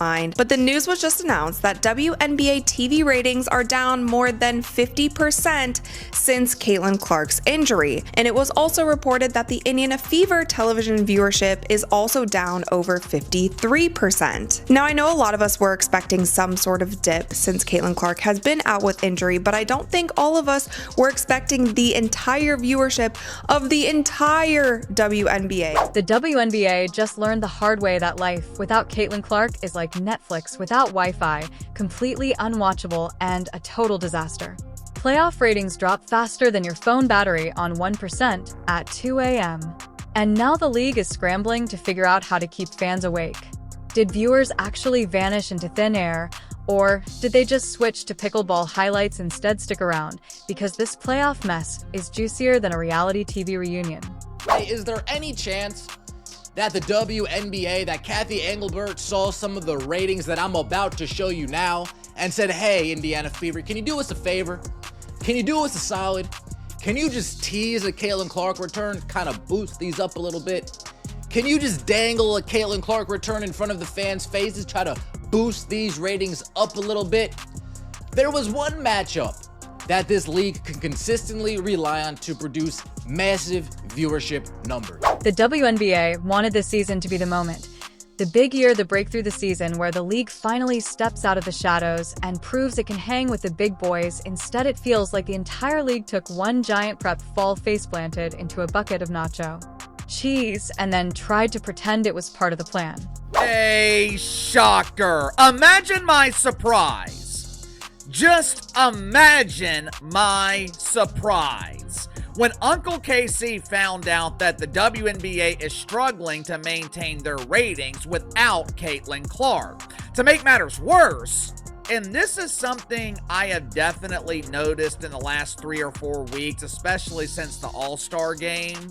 mind, but the news was just announced that WNBA TV ratings are down more than 50% since Caitlin Clark's injury. And it was also reported that the Indiana Fever television viewership is also down over 53%. Now, I know a lot of us were expecting some sort of dip since Caitlin Clark has been out with injury, but I don't think all of us were expecting the entire viewership of the entire WNBA. The WNBA just learned the hard way that life without Caitlin Clark is like Netflix without Wi-Fi, completely unwatchable and a total disaster. Playoff ratings drop faster than your phone battery on 1% at 2 a.m. And now the league is scrambling to figure out how to keep fans awake. Did viewers actually vanish into thin air, or did they just switch to pickleball highlights instead? Stick around, because this playoff mess is juicier than a reality TV reunion. Hey, is there any chance that the WNBA, that Kathy Engelbert saw some of the ratings that I'm about to show you now and said, hey, Indiana Fever, can you do us a favor? Can you do us a solid? Can you just tease a Caitlin Clark return, kind of boost these up a little bit? Can you just dangle a Caitlin Clark return in front of the fans' faces, try to boost these ratings up a little bit? There was one matchup that this league can consistently rely on to produce massive viewership numbers. The WNBA wanted this season to be the moment. The big year, the breakthrough the season, where the league finally steps out of the shadows and proves it can hang with the big boys. Instead, it feels like the entire league took one giant prep fall face planted into a bucket of nacho cheese and then tried to pretend it was part of the plan. A shocker. Imagine my surprise. Just imagine my surprise when Uncle Casey found out that the WNBA is struggling to maintain their ratings without Caitlin Clark. To make matters worse, and this is something I have definitely noticed in the last 3 or 4 weeks, especially since the All-Star game,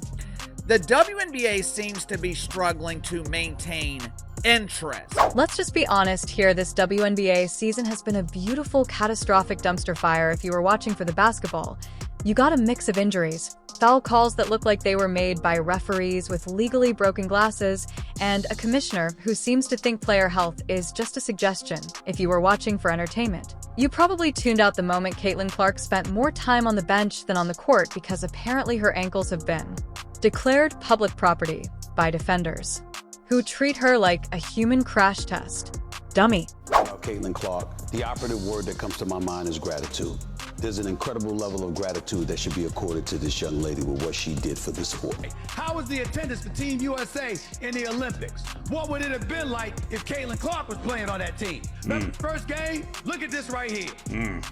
the WNBA seems to be struggling to maintain interest. Let's just be honest here, this WNBA season has been a beautiful catastrophic dumpster fire. If you were watching for the basketball, you got a mix of injuries, foul calls that look like they were made by referees with legally broken glasses, and a commissioner who seems to think player health is just a suggestion. If you were watching for entertainment, you probably tuned out the moment Caitlin Clark spent more time on the bench than on the court, because apparently her ankles have been declared public property by defenders who treat her like a human crash test dummy. Caitlin Clark, the operative word that comes to my mind is gratitude. There's an incredible level of gratitude that should be accorded to this young lady with what she did for the sport. How was the attendance for Team USA in the Olympics? What would it have been like if Caitlin Clark was playing on that team? Remember the first game? Look at this right here.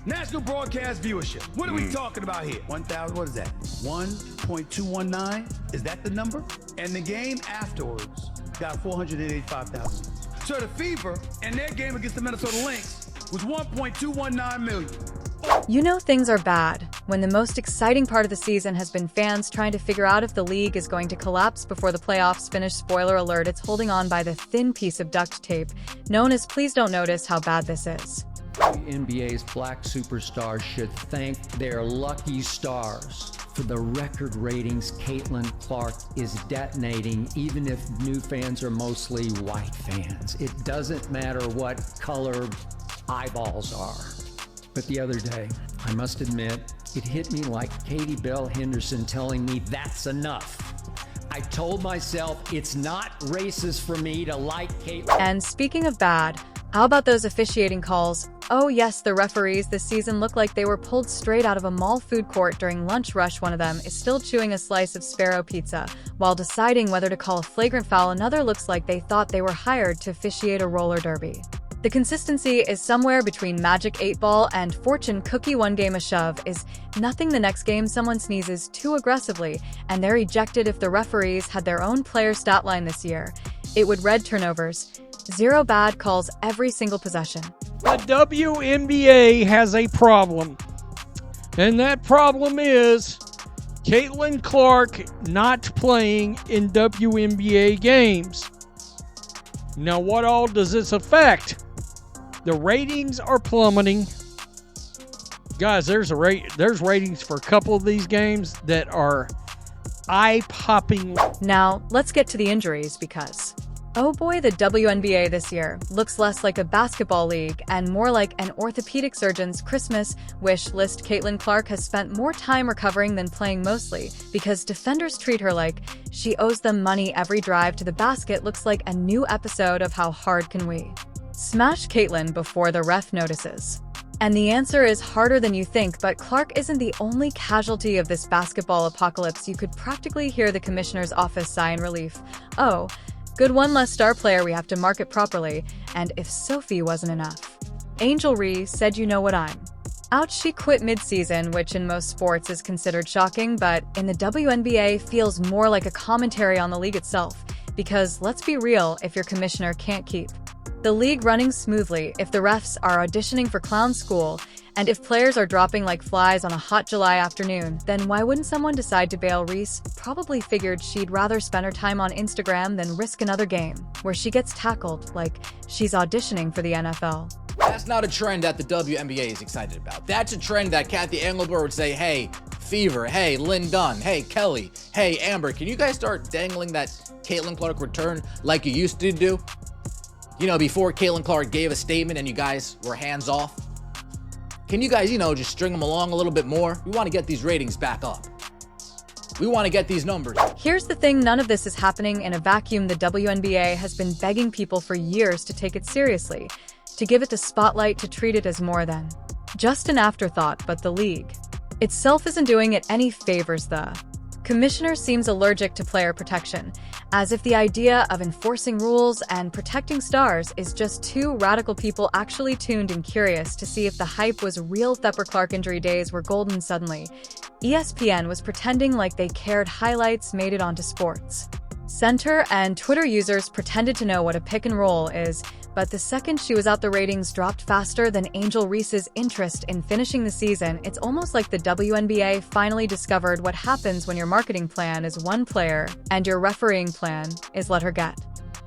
National broadcast viewership. What are we talking about here? 1,000, what is that? 1.219? Is that the number? And the game afterwards got 485,000. So the Fever and their game against the Minnesota Lynx was 1.219 million. You know things are bad when the most exciting part of the season has been fans trying to figure out if the league is going to collapse before the playoffs finish. Spoiler alert, it's holding on by the thin piece of duct tape known as Please Don't Notice how bad this is. The NBA's black superstars should thank their lucky stars for the record ratings Caitlin Clark is detonating, even if new fans are mostly white fans. It doesn't matter what color eyeballs are. But the other day, I must admit, it hit me like Katie Bell Henderson telling me that's enough. I told myself it's not racist for me to like Caitlin. And speaking of bad, how about those officiating calls? Oh yes, the referees this season look like they were pulled straight out of a mall food court during lunch rush. One of them is still chewing a slice of Sparrow pizza while deciding whether to call a flagrant foul. Another looks like they thought they were hired to officiate a roller derby. The consistency is somewhere between Magic 8 Ball and Fortune Cookie. One game a shove is nothing. The next game someone sneezes too aggressively and they're ejected. If the referees had their own player stat line this year, it would read turnovers, 0 bad calls every single possession. The WNBA has a problem, and that problem is Caitlin Clark not playing in WNBA games. Now, what all does this affect? The ratings are plummeting. Guys, there's ratings for a couple of these games that are eye-popping. Now, let's get to the injuries, because Oh boy, the WNBA this year looks less like a basketball league and more like an orthopedic surgeon's Christmas wish list. Caitlin Clark has spent more time recovering than playing, mostly because defenders treat her like she owes them money. Every drive to the basket looks like a new episode of How Hard Can We Smash Caitlin before the ref notices. And the answer is harder than you think, but Clark isn't the only casualty of this basketball apocalypse. You could practically hear the commissioner's office sigh in relief. Oh, good, one less star player we have to market properly, and if Sophie wasn't enough. Angel Reese said, "You know what, I'm out." She quit mid-season, which in most sports is considered shocking, but in the WNBA feels more like a commentary on the league itself. Because let's be real, if your commissioner can't keep the league running smoothly, if the refs are auditioning for clown school, and if players are dropping like flies on a hot July afternoon, then why wouldn't someone decide to bail? Reese probably figured she'd rather spend her time on Instagram than risk another game where she gets tackled like she's auditioning for the NFL. That's not a trend that the WNBA is excited about. That's a trend that Cathy Engelbert would say, hey, Fever, hey, Lynn Dunn, hey, Kelly, hey, Amber, can you guys start dangling that Caitlin Clark return like you used to do? You know, before Caitlin Clark gave a statement and you guys were hands off. Can you guys, just string them along a little bit more? We want to get these ratings back up. We want to get these numbers. Here's the thing, none of this is happening in a vacuum. The WNBA has been begging people for years to take it seriously, to give it the spotlight, to treat it as more than just an afterthought, but the league itself isn't doing it any favors. The commissioner seems allergic to player protection, as if the idea of enforcing rules and protecting stars is just too radical. People actually tuned in curious to see if the hype was real. Thepper Clark injury days were golden. Suddenly, ESPN was pretending like they cared. Highlights made it onto Sports Center, and Twitter users pretended to know what a pick and roll is. But the second she was out, the ratings dropped faster than Angel Reese's interest in finishing the season. It's almost like the WNBA finally discovered what happens when your marketing plan is one player and your refereeing plan is let her get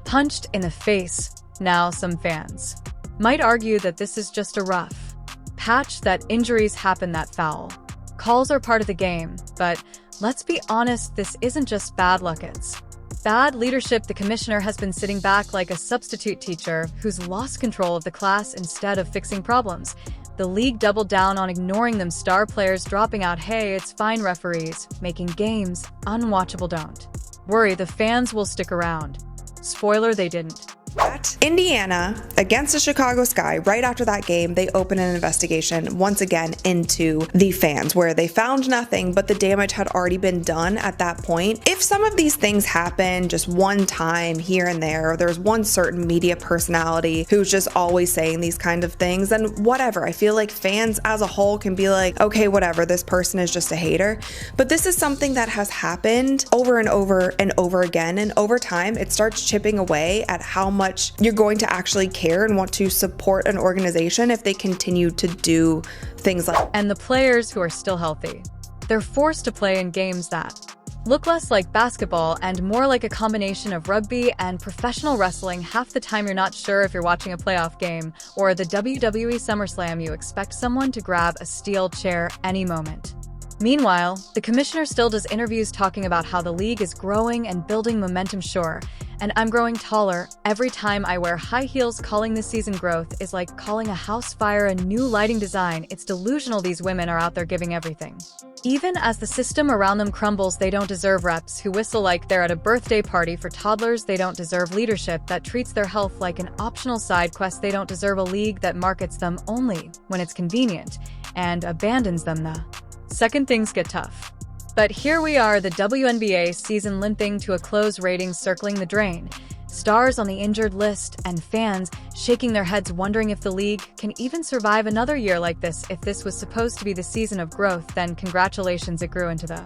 punched in the face. Now, some fans might argue that this is just a rough patch, that injuries happen, that foul calls are part of the game. But let's be honest, this isn't just bad luck, it's bad leadership. The commissioner has been sitting back like a substitute teacher who's lost control of the class instead of fixing problems. The league doubled down on ignoring them, star players dropping out. Hey, it's fine, referees making games unwatchable. Don't worry, the fans will stick around. Spoiler, they didn't. At Indiana against the Chicago Sky, right after that game, they opened an investigation once again into the fans, where they found nothing, but the damage had already been done at that point. If some of these things happen just one time here and there, or there's one certain media personality who's just always saying these kind of things, then whatever. I feel like fans as a whole can be like, okay, whatever, this person is just a hater. But this is something that has happened over and over and over again, and over time, it starts chipping away at how much you're going to actually care and want to support an organization if they continue to do things like. And the players who are still healthy, they're forced to play in games that look less like basketball and more like a combination of rugby and professional wrestling. Half the time you're not sure if you're watching a playoff game or the WWE SummerSlam. You expect someone to grab a steel chair any moment. Meanwhile, the commissioner still does interviews talking about how the league is growing and building momentum. Sure, and I'm growing taller every time I wear high heels. Calling this season growth is like calling a house fire a new lighting design. It's delusional. These women are out there giving everything. Even as the system around them crumbles, they don't deserve reps who whistle like they're at a birthday party for toddlers. They don't deserve leadership that treats their health like an optional side quest. They don't deserve a league that markets them only when it's convenient and abandons them the second things get tough. But here we are, the WNBA season limping to a close, ratings circling the drain, stars on the injured list, and fans shaking their heads wondering if the league can even survive another year like this. If this was supposed to be the season of growth, then congratulations, it grew into the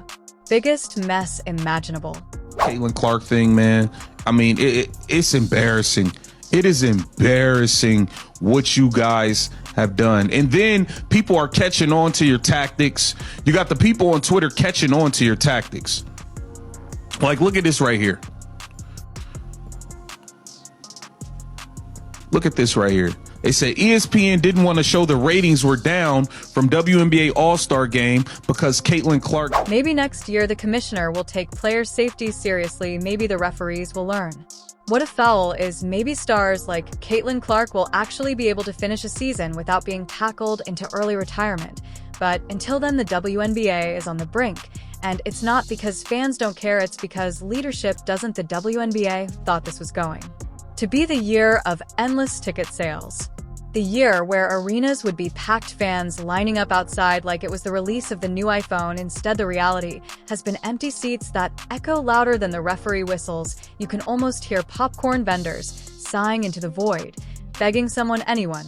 biggest mess imaginable. Caitlin Clark thing, man. I mean, it's embarrassing. It is embarrassing what you guys have done. And then people are catching on to your tactics. You got the people on Twitter catching on to your tactics. Like, look at this right here. Look at this right here. They say ESPN didn't want to show the ratings were down from WNBA All-Star Game because Caitlin Clark. Maybe next year the commissioner will take player safety seriously. Maybe the referees will learn What a foul is maybe stars like Caitlin Clark will actually be able to finish a season without being tackled into early retirement. But until then, the WNBA is on the brink. And it's not because fans don't care, it's because leadership doesn't. The WNBA thought this was going to be the year of endless ticket sales. The year where arenas would be packed, fans lining up outside like it was the release of the new iPhone. Instead, the reality has been empty seats that echo louder than the referee whistles. You can almost hear popcorn vendors sighing into the void, begging anyone,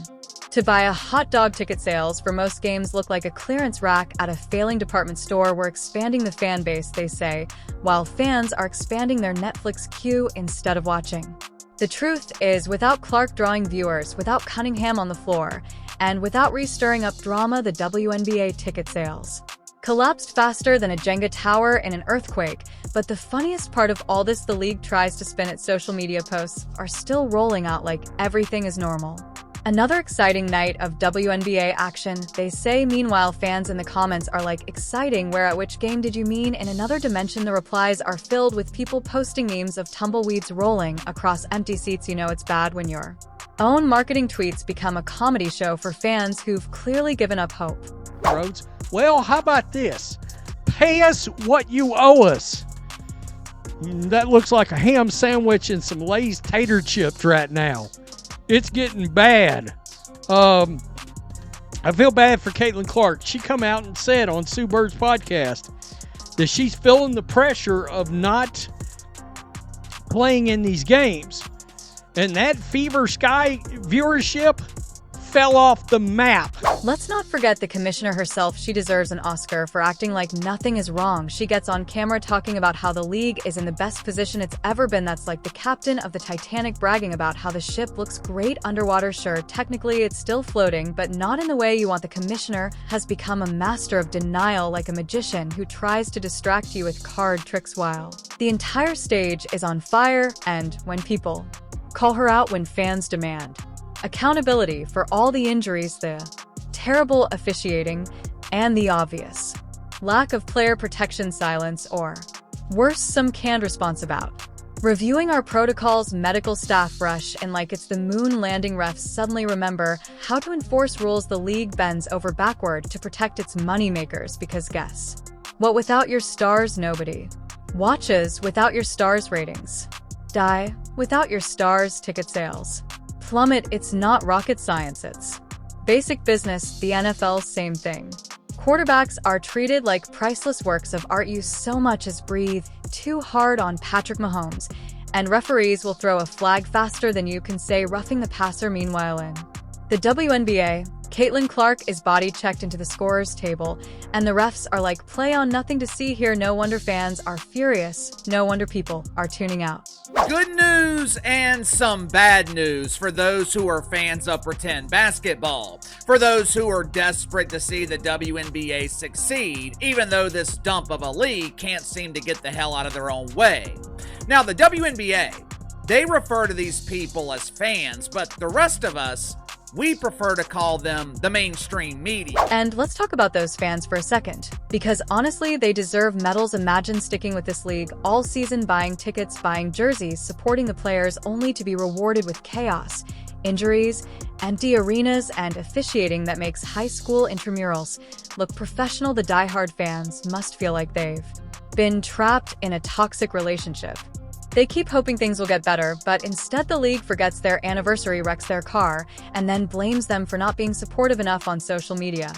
to buy a hot dog. Ticket sales for most games look like a clearance rack at a failing department store. We're expanding the fan base, they say, while fans are expanding their Netflix queue instead of watching. The truth is, without Clark drawing viewers, without Cunningham on the floor, and without Reese stirring up drama, the WNBA ticket sales collapsed faster than a Jenga tower in an earthquake. But the funniest part of all this, the league tries to spin its social media posts are still rolling out like everything is normal. Another exciting night of WNBA action, they say. Meanwhile, fans in the comments are like, exciting, where at which game did you mean? In another dimension, the replies are filled with people posting memes of tumbleweeds rolling across empty seats. You know it's bad when your own marketing tweets become a comedy show for fans who've clearly given up hope. Rhodes, well, how about this? Pay us what you owe us. That looks like a ham sandwich and some Lay's tater chips right now. It's getting bad. I feel bad for Caitlin Clark. She come out and said on Sue Bird's podcast that she's feeling the pressure of not playing in these games. And that Fever Sky viewership fell off the map. Let's not forget the commissioner herself. She deserves an Oscar for acting like nothing is wrong. She gets on camera talking about how the league is in the best position it's ever been. That's like the captain of the Titanic bragging about how the ship looks great underwater. Sure, technically it's still floating, but not in the way you want. The commissioner has become a master of denial, like a magician who tries to distract you with card tricks while the entire stage is on fire. And when people call her out, when fans demand accountability for all the injuries, the terrible officiating, and the obvious lack of player protection, silence, or worse, some canned response about reviewing our protocols, medical staff rush, and like it's the moon landing. Refs suddenly remember how to enforce rules. The league bends over backward to protect its moneymakers, because guess what? Without your stars, nobody watches. Without your stars, ratings die. Without your stars, ticket sales plummet. It's not rocket science, it's basic business. The NFL, same thing. Quarterbacks are treated like priceless works of art. You so much as breathe too hard on Patrick Mahomes, and referees will throw a flag faster than you can say roughing the passer. Meanwhile, in the WNBA, Caitlin Clark is body checked into the scorer's table, and the refs are like, play on, nothing to see here. No wonder fans are furious. No wonder people are tuning out. Good news and some bad news for those who are fans of pretend basketball. For those who are desperate to see the WNBA succeed, even though this dump of a league can't seem to get the hell out of their own way. Now, the WNBA, they refer to these people as fans, but the rest of us, we prefer to call them the mainstream media. And let's talk about those fans for a second, because honestly, they deserve medals. Imagine sticking with this league all season, buying tickets, buying jerseys, supporting the players, only to be rewarded with chaos, injuries, empty arenas, and officiating that makes high school intramurals look professional. The diehard fans must feel like they've been trapped in a toxic relationship. They keep hoping things will get better, but instead the league forgets their anniversary, wrecks their car, and then blames them for not being supportive enough on social media.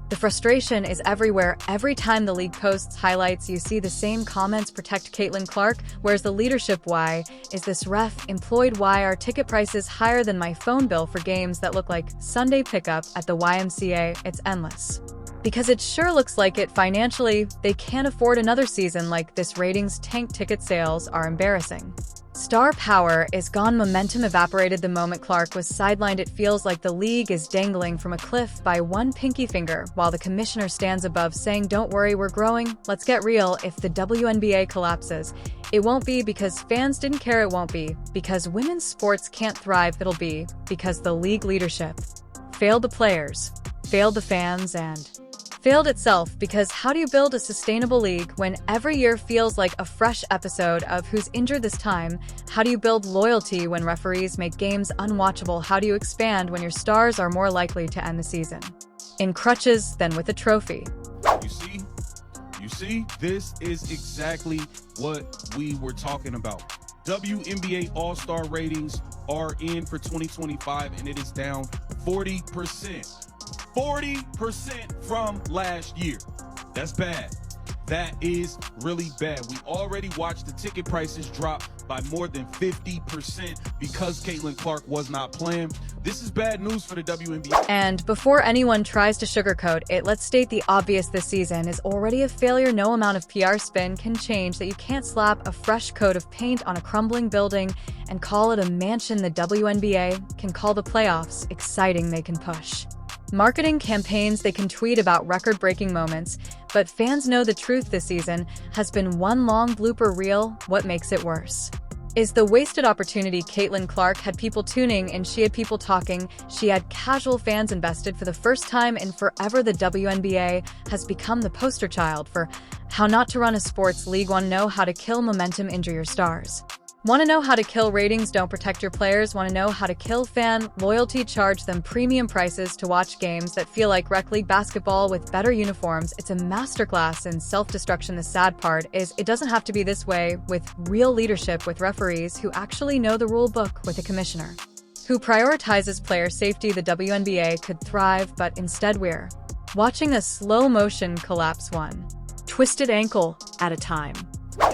The frustration is everywhere. Every time the league posts highlights, you see the same comments: protect Caitlin Clark. Where's the leadership? Why is this ref employed? Why are ticket prices higher than my phone bill for games that look like Sunday pickup at the YMCA? It's endless. Because it sure looks like it. Financially, they can't afford another season like this. Ratings tank, ticket sales are embarrassing. Star power is gone, momentum evaporated the moment Clark was sidelined. It feels like the league is dangling from a cliff by one pinky finger, while the commissioner stands above saying, don't worry, we're growing. Let's get real. If the WNBA collapses, it won't be because fans didn't care. It won't be because women's sports can't thrive. It'll be because the league leadership failed the players, failed the fans, and failed itself because how do you build a sustainable league when every year feels like a fresh episode of Who's Injured This Time? How do you build loyalty when referees make games unwatchable? How do you expand when your stars are more likely to end the season in crutches than with a trophy? You see, this is exactly what we were talking about. WNBA All-Star ratings are in for 2025, and it is down 40%. 40% from last year. That's bad. That is really bad. We already watched the ticket prices drop by more than 50% because Caitlin Clark was not playing. This is bad news for the WNBA. And before anyone tries to sugarcoat it, let's state the obvious: this season is already a failure. No amount of PR spin can change that. You can't slap a fresh coat of paint on a crumbling building and call it a mansion. The WNBA can call the playoffs exciting. They can push marketing campaigns, they can tweet about record-breaking moments, but fans know the truth. This season has been one long blooper reel. What makes it worse is the wasted opportunity. Caitlin Clark had people tuning in, she had people talking, she had casual fans invested. For the first time in forever, the WNBA has become the poster child for how not to run a sports league. Want to know how to kill momentum, injure your stars? Want to know how to kill ratings, don't protect your players? Want to know how to kill fan loyalty, charge them premium prices to watch games that feel like rec league basketball with better uniforms? It's a masterclass in self-destruction. The sad part is it doesn't have to be this way. With real leadership, with referees who actually know the rule book, with a commissioner who prioritizes player safety, the WNBA could thrive, but instead we're watching a slow-motion collapse, one twisted ankle at a time.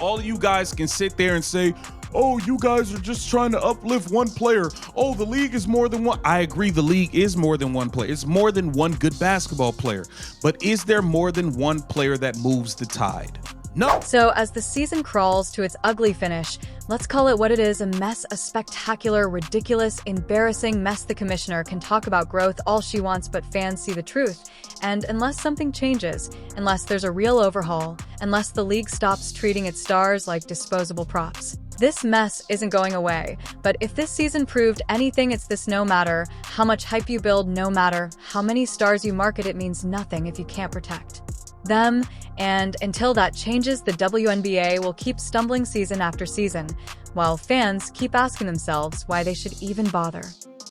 All of you guys can sit there and say, oh, you guys are just trying to uplift one player. Oh, the league is more than one. I agree, the league is more than one player. It's more than one good basketball player. But is there more than one player that moves the tide? No. So as the season crawls to its ugly finish, let's call it what it is: a mess, a spectacular, ridiculous, embarrassing mess. The commissioner can talk about growth all she wants, but fans see the truth. And unless something changes, unless there's a real overhaul, unless the league stops treating its stars like disposable props, this mess isn't going away. But if this season proved anything, it's this: no matter how much hype you build, no matter how many stars you market, it means nothing if you can't protect them. And until that changes, the WNBA will keep stumbling season after season, while fans keep asking themselves why they should even bother.